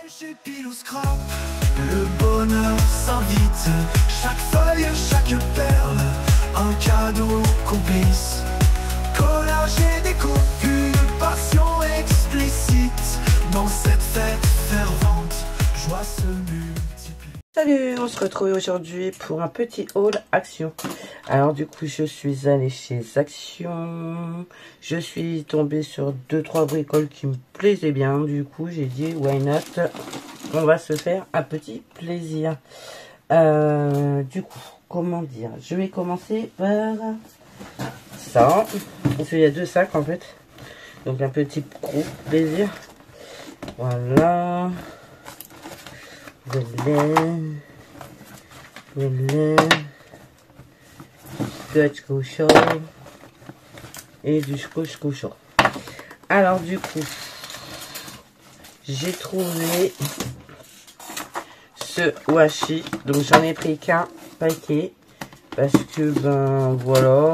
Chez Pilou Scrap, le bonheur s'invite. Chaque feuille, chaque perle, un cadeau complice. Collage et déco, une passion explicite. Dans cette fête fervente, joie se multiplie. Salut, on se retrouve aujourd'hui pour un petit haul Action. Alors du coup, je suis allée chez Action. Je suis tombée sur 2-3 bricoles qui me plaisaient bien. Du coup, j'ai dit, why not? On va se faire un petit plaisir. Du coup, comment dire? Je vais commencer par ça. Parce qu'il y a 2 sacs en fait. Donc un petit gros plaisir. Voilà. De lait, scotch cochon et du scotch cochon. Alors du coup, j'ai trouvé ce washi, donc j'en ai pris qu'un paquet parce que ben voilà,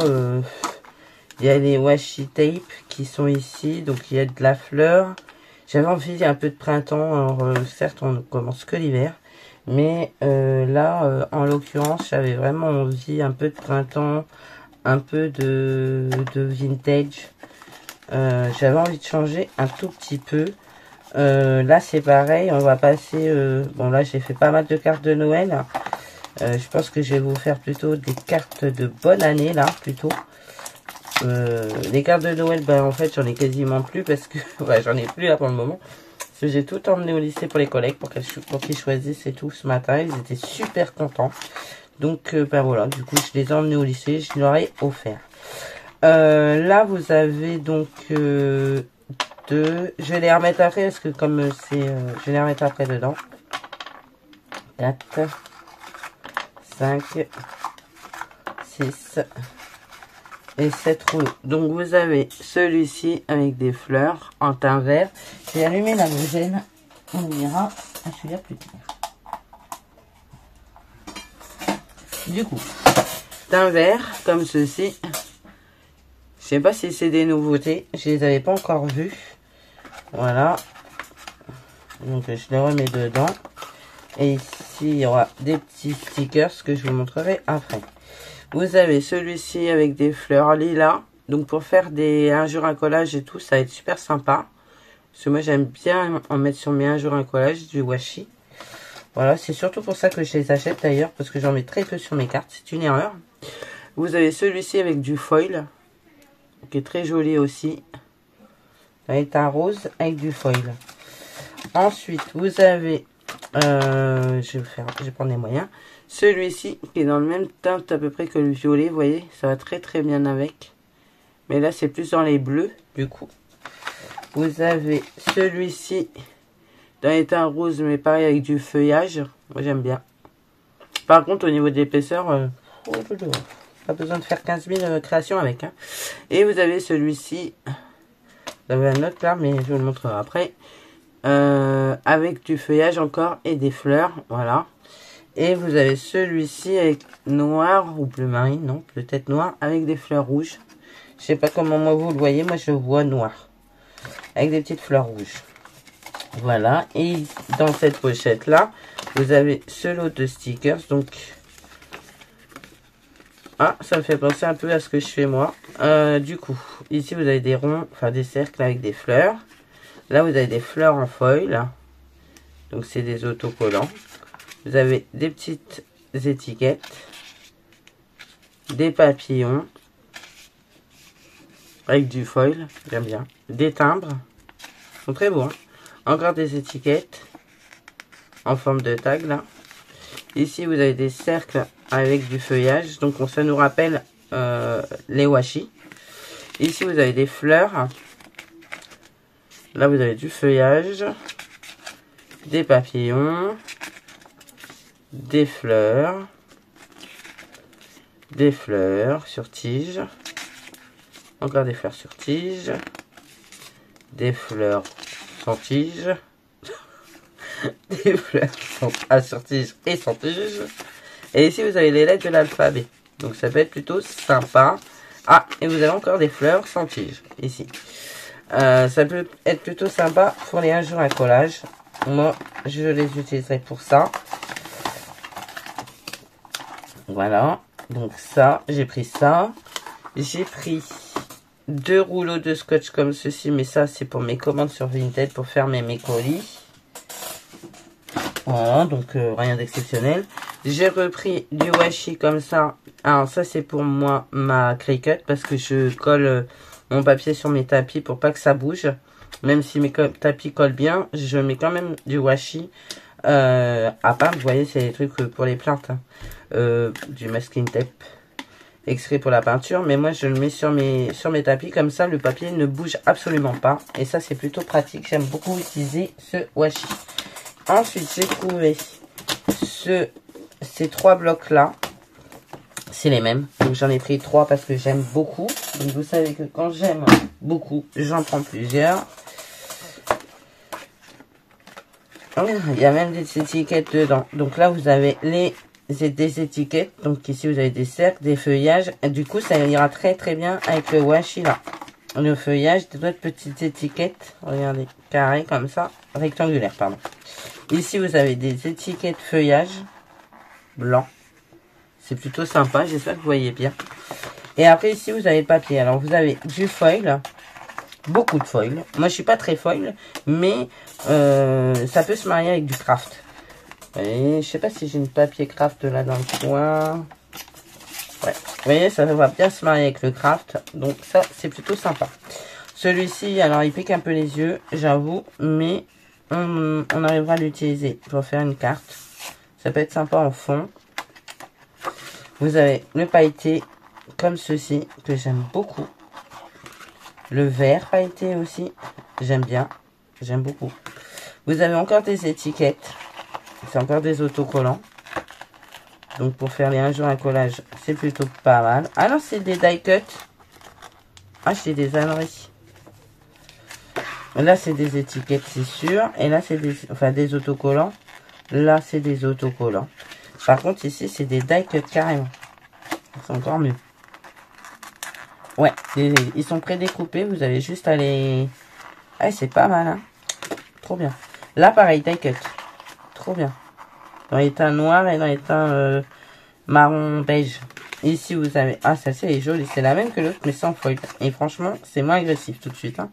il y a les washi tape qui sont ici, donc il y a de la fleur. J'avais envie un peu de printemps, alors certes on ne commence que l'hiver, mais là en l'occurrence j'avais vraiment envie un peu de printemps, un peu de vintage. J'avais envie de changer un tout petit peu. Là c'est pareil, on va passer, bon là j'ai fait pas mal de cartes de Noël. Je pense que je vais vous faire plutôt des cartes de bonne année là plutôt. Les cartes de Noël, ben en fait j'en ai quasiment plus parce que ouais, j'en ai plus là pour le moment. Parce que j'ai tout emmené au lycée pour les collègues pour qu'ils choisissent et tout ce matin. Ils étaient super contents. Donc ben voilà, du coup je les ai emmenés au lycée, je leur ai offert. Là vous avez donc 2. Je vais les remettre après parce que comme c'est, je vais les remettre après dedans. 4, 5, 6. Et 7 rouleaux. Donc vous avez celui-ci avec des fleurs en teint vert. J'ai allumé la halogène. On ira à celui-là plus tard. Du coup, teint vert comme ceci. Je sais pas si c'est des nouveautés. Je les avais pas encore vues. Voilà. Donc je les remets dedans. Et ici il y aura des petits stickers que je vous montrerai après. Vous avez celui-ci avec des fleurs lilas. Donc pour faire des injures à collage et tout, ça va être super sympa. Parce que moi j'aime bien en mettre sur mes injures à collage du washi. Voilà, c'est surtout pour ça que je les achète d'ailleurs. Parce que j'en mets très peu sur mes cartes. C'est une erreur. Vous avez celui-ci avec du foil. Qui est très joli aussi. Ça va être un rose avec du foil. Ensuite, vous avez... je vais prendre les moyens. Celui-ci qui est dans le même teint à peu près que le violet, vous voyez, ça va très très bien avec. Mais là c'est plus dans les bleus du coup. Vous avez celui-ci dans les teints roses mais pareil avec du feuillage. Moi j'aime bien. Par contre au niveau de l'épaisseur, pas besoin de faire 15 000 créations avec. Hein. Et vous avez celui-ci. Vous avez un autre là mais je vous le montrerai après. Avec du feuillage encore et des fleurs, voilà. Et vous avez celui-ci avec noir ou bleu marine, non, peut-être noir, avec des fleurs rouges. Je sais pas comment moi vous le voyez, moi je vois noir. Avec des petites fleurs rouges. Voilà, et dans cette pochette-là, vous avez ce lot de stickers, donc... Ah, ça me fait penser un peu à ce que je fais moi. Du coup, ici vous avez des ronds, enfin des cercles avec des fleurs. Là, vous avez des fleurs en foil. Donc, c'est des autocollants. Vous avez des petites étiquettes. Des papillons. Avec du foil. J'aime bien. Des timbres. Ils sont très beaux. Hein. Encore des étiquettes. En forme de tag, là. Ici, vous avez des cercles avec du feuillage. Donc, ça nous rappelle les washi. Ici, vous avez des fleurs. Là, vous avez du feuillage, des papillons, des fleurs sur tige, encore des fleurs sur tige, des fleurs sans tige, des fleurs sur tige et sans tige. Et ici, vous avez les lettres de l'alphabet. Donc, ça peut être plutôt sympa. Ah, et vous avez encore des fleurs sans tige, ici. Ça peut être plutôt sympa pour les injures à collage. moi, je les utiliserai pour ça. Voilà. Donc ça, j'ai pris ça. J'ai pris 2 rouleaux de scotch comme ceci, mais ça, c'est pour mes commandes sur Vinted, pour fermer mes colis. Voilà, donc rien d'exceptionnel. J'ai repris du washi comme ça. Alors ça, c'est pour moi, ma Cricut, parce que je colle mon papier sur mes tapis pour pas que ça bouge. Même si mes tapis collent bien, je mets quand même du washi. À part, vous voyez, c'est des trucs pour les plantes. Hein. Du masking tape extrait pour la peinture, mais moi je le mets sur mes tapis, comme ça le papier ne bouge absolument pas, et ça c'est plutôt pratique. J'aime beaucoup utiliser ce washi. Ensuite j'ai trouvé ces 3 blocs là, c'est les mêmes, donc j'en ai pris 3 parce que j'aime beaucoup. Donc vous savez que quand j'aime beaucoup, j'en prends plusieurs. Il y a même des étiquettes dedans, donc là vous avez des étiquettes, donc ici vous avez des cercles, des feuillages, et du coup ça ira très très bien avec le washi là. Le feuillage, d'autres petites étiquettes, regardez, carré comme ça, rectangulaire pardon. Ici vous avez des étiquettes feuillage blanc, c'est plutôt sympa, j'espère que vous voyez bien. Et après ici vous avez le papier, alors vous avez du foil, beaucoup de foil. Moi je suis pas très foil, mais ça peut se marier avec du craft. Et je sais pas si j'ai une papier craft là dans le coin. Ouais, vous voyez, ça va bien se marier avec le craft. Donc ça, c'est plutôt sympa. Celui-ci, alors il pique un peu les yeux, j'avoue. Mais on arrivera à l'utiliser pour faire une carte. Ça peut être sympa en fond. Vous avez le pailleté comme ceci, que j'aime beaucoup. Le vert pailleté aussi, j'aime bien. J'aime beaucoup. Vous avez encore des étiquettes. C'est encore des autocollants. Donc pour faire les un jour un collage, c'est plutôt pas mal. Ah non, c'est des die cut. Ah, c'est des âneries. Là, c'est des étiquettes, c'est sûr. Et là, c'est des autocollants. Là, c'est des autocollants. Par contre, ici, c'est des die cut carrément. C'est encore mieux. Ouais, ils sont prédécoupés. Vous avez juste à les... Ah, c'est pas mal, hein. Trop bien. Là, pareil, die cut. Trop bien. Dans les teints noirs et dans les teints marron beige. Ici, vous avez... Ah, celle-ci, elle est jolie. C'est la même que l'autre, mais sans foil. Et franchement, c'est moins agressif tout de suite. Hein.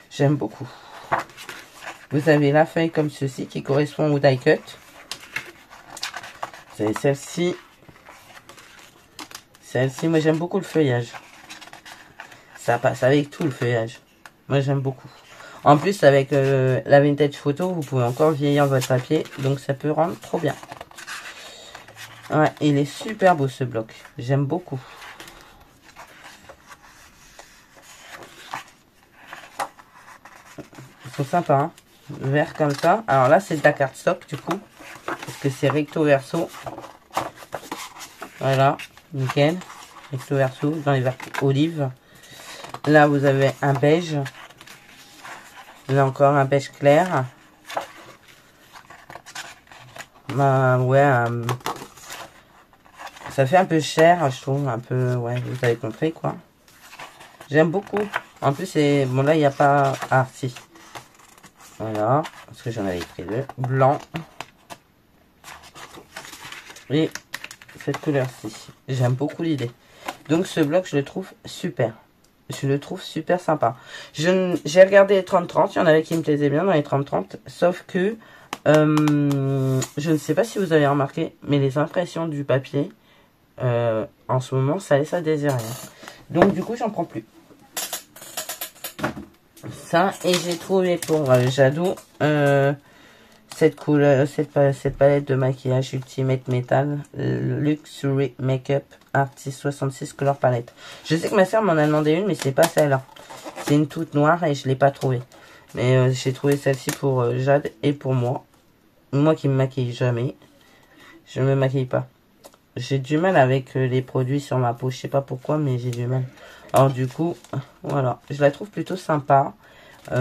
J'aime beaucoup. Vous avez la feuille comme ceci, qui correspond au die cut. Vous avez celle-ci. Celle-ci, moi, j'aime beaucoup le feuillage. Ça passe avec tout, le feuillage. Moi, j'aime beaucoup. En plus, avec la vintage photo, vous pouvez encore vieillir votre papier. Donc, ça peut rendre trop bien. Ouais, il est super beau, ce bloc. J'aime beaucoup. Ils sont sympas, hein. Vert comme ça. Alors là, c'est de la cardstock, du coup. Parce que c'est recto verso. Voilà, nickel. Recto verso, dans les verts olives. Là, vous avez un beige. Là encore un beige clair. Bah, ouais, ça fait un peu cher, je trouve, un peu, ouais, vous avez compris, quoi. J'aime beaucoup. En plus, c'est, bon, là, il n'y a pas, ah, si. Voilà, parce que j'en avais pris 2. Blanc. Et cette couleur-ci. J'aime beaucoup l'idée. Donc, ce bloc, je le trouve super. Je le trouve super sympa. J'ai regardé les 30-30. Il y en avait qui me plaisaient bien dans les 30-30. Sauf que, je ne sais pas si vous avez remarqué, mais les impressions du papier, en ce moment, ça laisse à désirer. Donc, du coup, j'en prends plus. Ça, et j'ai trouvé pour Jadot, cette couleur, cette palette de maquillage Ultimate Metal Luxury Makeup Artist 66 Color Palette. Je sais que ma soeur m'en a demandé une, mais c'est pas celle-là. C'est une toute noire et je l'ai pas trouvée. Mais j'ai trouvé celle-ci pour Jade et pour moi. Moi qui me maquille jamais. Je me maquille pas. J'ai du mal avec les produits sur ma peau. Je sais pas pourquoi, mais j'ai du mal. Alors du coup, voilà. Je la trouve plutôt sympa. Il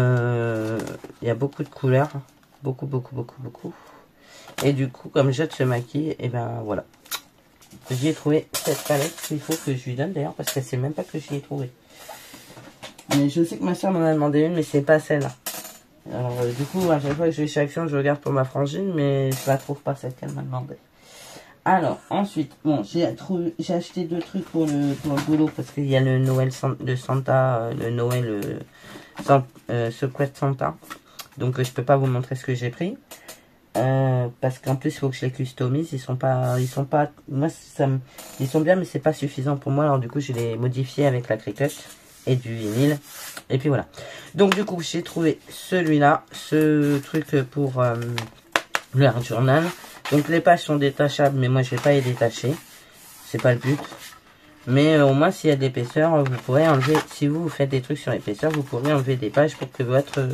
y a beaucoup de couleurs. Beaucoup. Et du coup, comme Jade se maquille, et ben voilà. J'ai trouvé cette palette qu'il faut que je lui donne d'ailleurs, parce qu'elle sait même pas que j'y ai trouvé. Mais je sais que ma soeur m'en a demandé une, mais c'est pas celle-là. Alors, du coup, à chaque fois que je vais chez Action, je regarde pour ma frangine, mais je la trouve pas, celle qu'elle m'a demandé. Alors, ensuite, bon, j'ai acheté 2 trucs pour le boulot, parce qu'il y a le Noël de Santa, le Noël Secret Santa. Donc, je peux pas vous montrer ce que j'ai pris. Parce qu'en plus, il faut que je les customise. Ils sont pas, moi, ils sont bien, mais c'est pas suffisant pour moi. Alors, du coup, je les modifié avec la Cricut et du vinyle. Et puis voilà. Donc, du coup, j'ai trouvé celui-là, ce truc pour le Art Journal. Donc les pages sont détachables, mais moi je vais pas les détacher. C'est pas le but. Mais au moins s'il y a de l'épaisseur, vous pourrez enlever, si vous faites des trucs sur l'épaisseur, vous pourrez enlever des pages pour que votre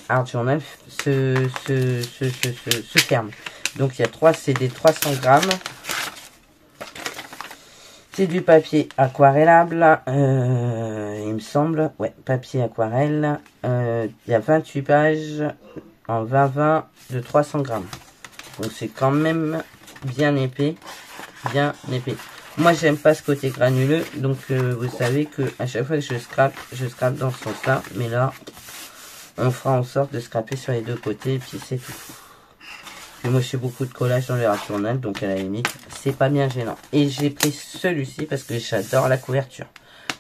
Art Journal se ferme. Donc il y a 3, c'est des 300 grammes. C'est du papier aquarellable, il me semble. Ouais, papier aquarelle. Il y a 28 pages en 20-20 de 300 grammes. Donc c'est quand même bien épais, Moi j'aime pas ce côté granuleux, donc vous savez que à chaque fois que je scrape dans ce sens-là. Mais là, on fera en sorte de scraper sur les 2 côtés et puis c'est tout. Et moi je fais beaucoup de collage dans le Art Journal, donc à la limite c'est pas bien gênant. Et j'ai pris celui-ci parce que j'adore la couverture.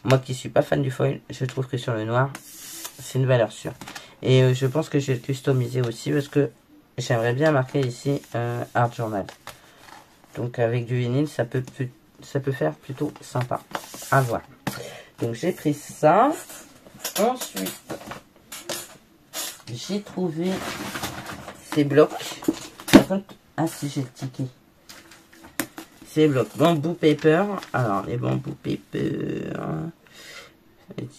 Moi qui suis pas fan du foil, je trouve que sur le noir c'est une valeur sûre. Et je pense que je vais le customiser aussi parce que j'aimerais bien marquer ici Art Journal. Donc avec du vinyle, ça peut faire plutôt sympa à voir. Donc j'ai pris ça. Ensuite, j'ai trouvé ces blocs. Par contre, ah si j'ai le ticket. Ces blocs bamboo paper. Alors les bamboo paper,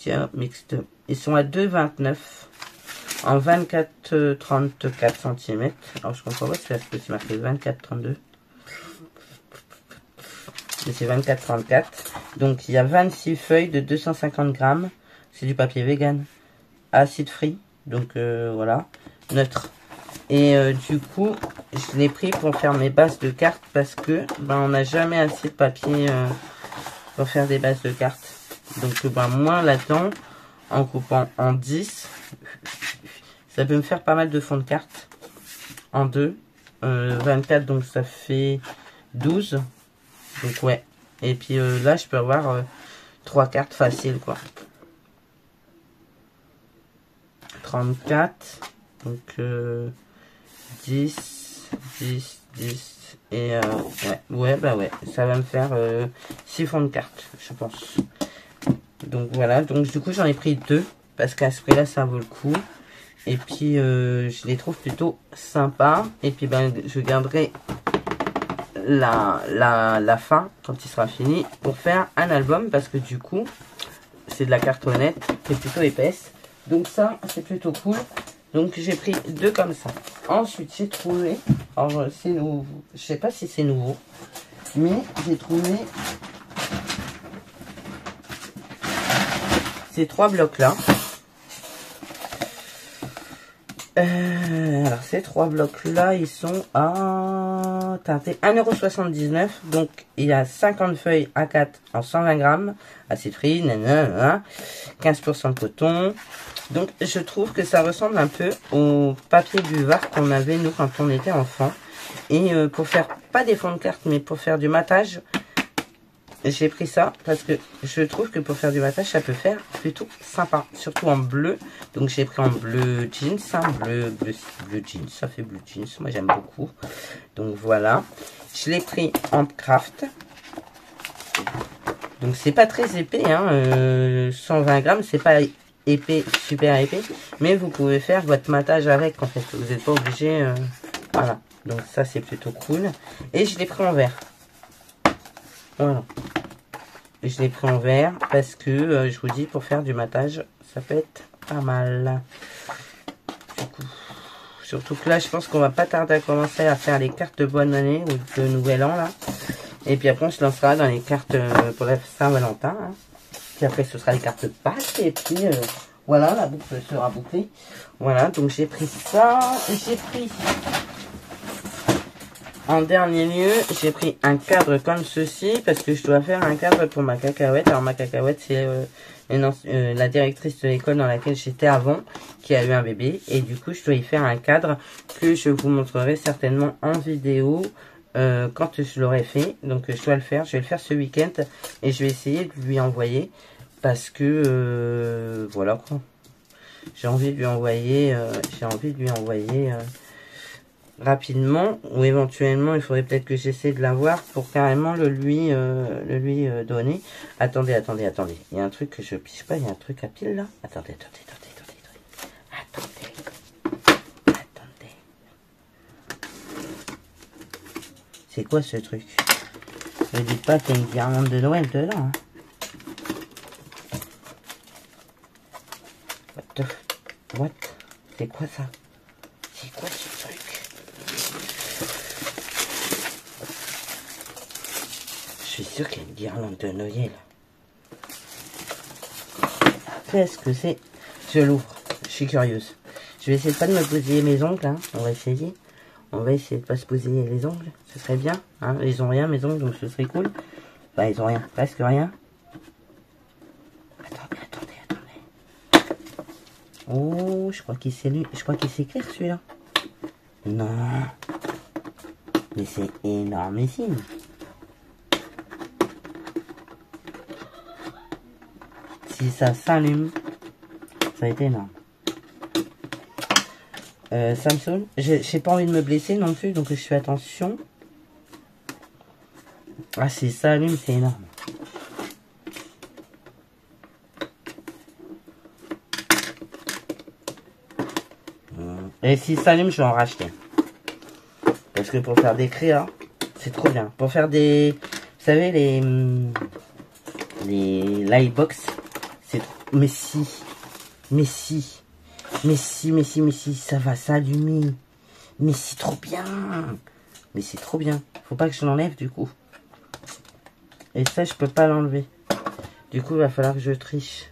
tiens, mixte. Ils sont à 2,29. En 24-34 cm. Alors je comprends pas si c'est marqué 24-32. Mais c'est 24-34. Donc il y a 26 feuilles de 250 grammes. C'est du papier vegan. Acide free. Donc voilà. Neutre. Et du coup, je l'ai pris pour faire mes bases de cartes. Parce que on n'a jamais assez de papier pour faire des bases de cartes. Donc moi là-dedans, en coupant en 10... ça peut me faire pas mal de fonds de cartes en 2. 24, donc ça fait 12. Donc ouais. Et puis là, je peux avoir 3 cartes faciles, quoi. 34. Donc 10, 10, 10. Et ouais. Ça va me faire 6 fonds de cartes, je pense. Donc voilà. Donc du coup, j'en ai pris 2. Parce qu'à ce prix-là, ça vaut le coup. Et puis, je les trouve plutôt sympas. Et puis, je garderai la fin, quand il sera fini, pour faire un album. Parce que du coup, c'est de la cartonnette qui est plutôt épaisse. Donc ça, c'est plutôt cool. Donc, j'ai pris 2 comme ça. Ensuite, j'ai trouvé... alors, c'est nouveau. Je sais pas si c'est nouveau. Mais j'ai trouvé... ces 3 blocs-là. Alors ces 3 blocs là, ils sont à 1,79 €. Donc il y a 50 feuilles A4 en 120 grammes, acide free, 15% de coton. Donc je trouve que ça ressemble un peu au papier buvard qu'on avait nous quand on était enfant. Et pour faire pas des fonds de cartes, mais pour faire du matage, j'ai pris ça parce que je trouve que pour faire du matage, ça peut faire plutôt sympa. Surtout en bleu. Donc j'ai pris en bleu jeans. Hein, bleu jeans. Ça fait bleu jeans. Moi j'aime beaucoup. Donc voilà. Je l'ai pris en craft. Donc c'est pas très épais. Hein, 120 grammes. C'est pas épais, super épais. Mais vous pouvez faire votre matage avec en fait. Vous n'êtes pas obligé. Voilà. Donc ça c'est plutôt cool. Et je l'ai pris en vert. Voilà. Je l'ai pris en vert parce que, je vous dis, pour faire du matage, ça peut être pas mal. Du coup, surtout que là, je pense qu'on va pas tarder à commencer à faire les cartes de bonne année ou de nouvel an, là. Et puis après, on se lancera dans les cartes pour la Saint-Valentin. Hein. Puis après, ce sera les cartes de Pâques. Et puis, voilà, la boucle sera bouclée. Voilà, donc j'ai pris ça. J'ai pris... En dernier lieu, j'ai pris un cadre comme ceci parce que je dois faire un cadre pour ma cacahuète. Alors ma cacahuète, c'est la directrice de l'école dans laquelle j'étais avant qui a eu un bébé. Et du coup, je dois y faire un cadre que je vous montrerai certainement en vidéo quand je l'aurai fait. Donc je dois le faire. Je vais le faire ce week-end et je vais essayer de lui envoyer parce que voilà quoi. J'ai envie de lui envoyer. Rapidement, ou éventuellement il faudrait peut-être que j'essaie de l'avoir pour carrément le lui donner. Attendez, il y a un truc que je pige pas, il y a un truc à pile là. Attendez. C'est quoi ce truc? Ne dites pas qu'il y a une guirlande de Noël dedans. Hein. What? C'est quoi ça? C'est quoi ce truc? Je suis sûr qu'il y a une guirlande de Noël. Qu'est-ce que c'est? Je l'ouvre. Je suis curieuse. Je vais essayer de pas de me bousiller mes ongles. Hein. On va essayer. On va essayer de pas se bousiller les ongles. Ce serait bien. Hein. Ils ont rien mes ongles, donc ce serait cool. Enfin, ils ont rien. Presque rien. Attendez. Oh, je crois qu'il sait écrire celui-là. Non. Mais c'est énormissime. Si ça s'allume, ça a été énorme. Samsung, j'ai pas envie de me blesser non plus, donc je fais attention. Ah, si ça allume, c'est énorme. Et si ça allume, je vais en racheter. Parce que pour faire des créas, c'est trop bien. Pour faire des... Vous savez, les lightbox, c'est trop... Mais si, ça va s'allumer. Mais c'est trop bien. Faut pas que je l'enlève du coup. Et ça, je peux pas l'enlever. Du coup, il va falloir que je triche.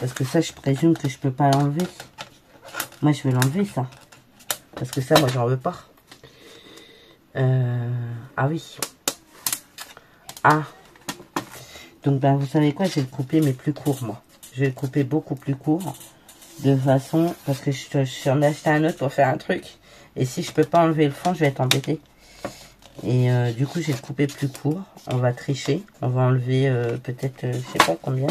Parce que ça, je présume que je peux pas l'enlever. Moi, je vais l'enlever, ça. Parce que ça, moi, j'en veux pas. Ah oui. Ah. Donc, ben, vous savez quoi? Je vais le couper, mais plus court, moi. Je vais le couper beaucoup plus court. De façon... Parce que je suis en acheter un autre pour faire un truc. Et si je peux pas enlever le fond, je vais être embêtée. Et du coup, je vais le couper plus court. On va tricher. On va enlever peut-être, je sais pas combien.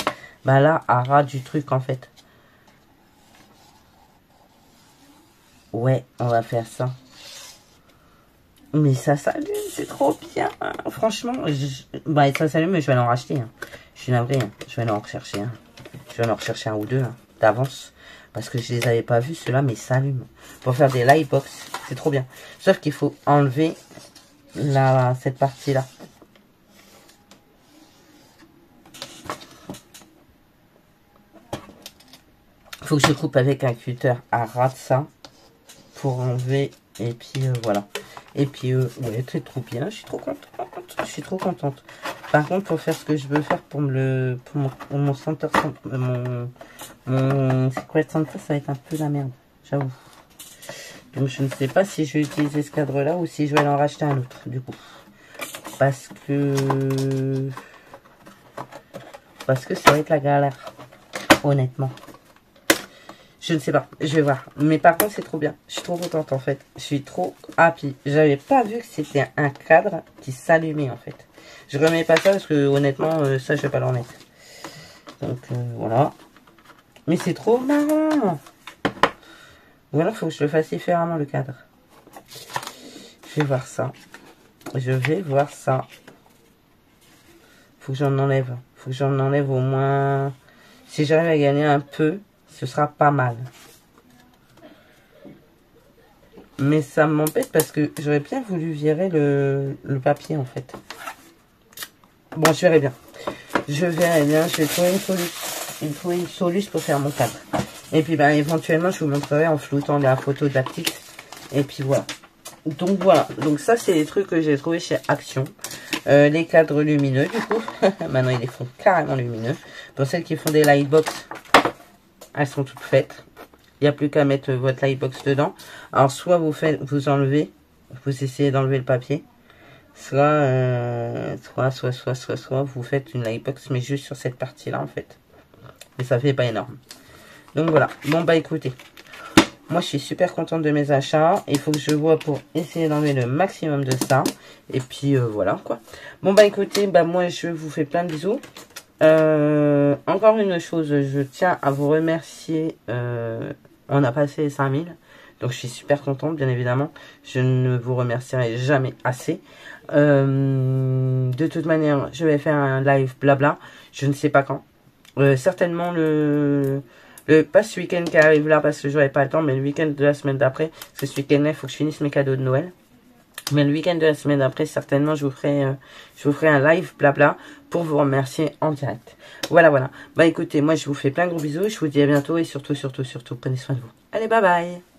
Bah là, à ras du truc, en fait. Ouais, on va faire ça. Mais ça s'allume, c'est trop bien. Franchement, bah, ça s'allume, mais je vais en racheter. Hein. Je suis navrée, hein. Je vais en rechercher un. Je vais en rechercher un ou deux hein, d'avance. Parce que je les avais pas vus, ceux-là, mais ça allume. Pour faire des lightbox, c'est trop bien. Sauf qu'il faut enlever cette partie-là. Faut que je coupe avec un cutter à ras de ça. Pour enlever. Et puis voilà. Et puis ouais, c'est trop bien. Je suis trop contente. Par contre, pour faire ce que je veux faire pour mon Center, mon Secret Santa, ça va être un peu la merde. J'avoue. Donc je ne sais pas si je vais utiliser ce cadre-là ou si je vais en racheter un autre, du coup. Parce que ça va être la galère. Honnêtement. Je ne sais pas, je vais voir. Mais par contre, c'est trop bien. Je suis trop contente, en fait. Je suis trop happy. J'avais pas vu que c'était un cadre qui s'allumait, en fait. Je remets pas ça parce que, honnêtement, ça, je vais pas le remettre. Donc, voilà. Mais c'est trop marrant. Voilà, il faut que je le fasse différemment, le cadre. Je vais voir ça. Faut que j'en enlève. Faut que j'en enlève au moins... Si j'arrive à gagner un peu... Ce sera pas mal. Mais ça m'embête parce que j'aurais bien voulu virer le papier en fait. Bon, je verrai bien. Je vais trouver une solution pour faire mon cadre. Et puis ben, éventuellement je vous montrerai en floutant la photo de la petite. Et puis voilà. Donc voilà. Donc ça c'est les trucs que j'ai trouvé chez Action. Les cadres lumineux du coup. Maintenant ils les font carrément lumineux. Pour celles qui font des lightbox. Elles sont toutes faites. Il n'y a plus qu'à mettre votre Livebox dedans. Alors, soit vous enlevez, vous essayez d'enlever le papier. Soit vous faites une Livebox, mais juste sur cette partie-là, en fait. Mais ça fait pas énorme. Donc, voilà. Bon, bah, écoutez. Moi, je suis super contente de mes achats. Il faut que je vois pour essayer d'enlever le maximum de ça. Et puis, voilà, quoi. Bon, bah, écoutez, bah, moi, je vous fais plein de bisous. Encore une chose, je tiens à vous remercier. On a passé les 5000. Donc, je suis super contente, bien évidemment. Je ne vous remercierai jamais assez. De toute manière, je vais faire un live blabla. Je ne sais pas quand. Certainement pas ce week-end qui arrive là parce que j'aurai pas le temps, mais le week-end de la semaine d'après, parce que ce week-end-là, il faut que je finisse mes cadeaux de Noël. Mais le week-end de la semaine d'après, certainement, je vous ferai un live blabla pour vous remercier en direct. Voilà, voilà. Bah écoutez, moi je vous fais plein de gros bisous, je vous dis à bientôt et surtout, prenez soin de vous. Allez, bye bye!